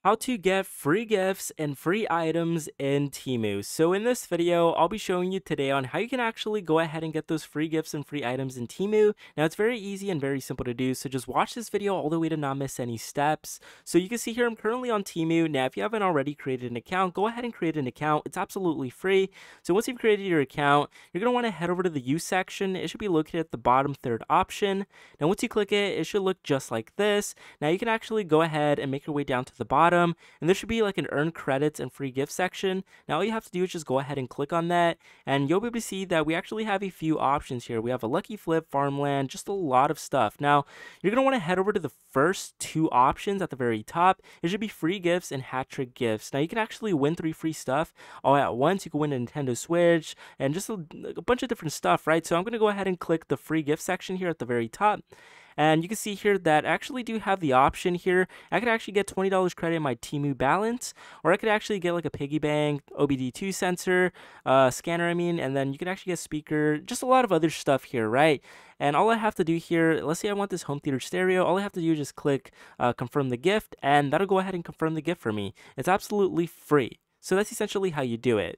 How to get free gifts and free items in Temu. So in this video, I'll be showing you today on how you can actually go ahead and get those free gifts and free items in Temu. Now it's very easy and very simple to do, so just watch this video all the way to not miss any steps. So you can see here I'm currently on Temu. Now if you haven't already created an account, go ahead and create an account. It's absolutely free. So once you've created your account, you're going to want to head over to the use section. It should be located at the bottom third option. Now once you click it, it should look just like this. Now you can actually go ahead and make your way down to the bottom, and there should be like an earn credits and free gift section. Now all you have to do is just go ahead and click on that, and you'll be able to see that we actually have a few options here. We have a lucky flip, farmland, just a lot of stuff. Now you're going to want to head over to the first two options at the very top. It should be free gifts and hat trick gifts. Now you can actually win 3 free stuff all at once. You can win a Nintendo Switch and just a bunch of different stuff, right? So I'm going to go ahead and click the free gift section here at the very top. And you can see here that I actually do have the option here. I could actually get $20 credit in my Temu balance, or I could actually get like a piggy bank, OBD2 sensor, scanner, and then you can actually get speaker, just a lot of other stuff here, right? And all I have to do here, let's say I want this home theater stereo, all I have to do is just click confirm the gift, and that'll go ahead and confirm the gift for me. It's absolutely free. So that's essentially how you do it.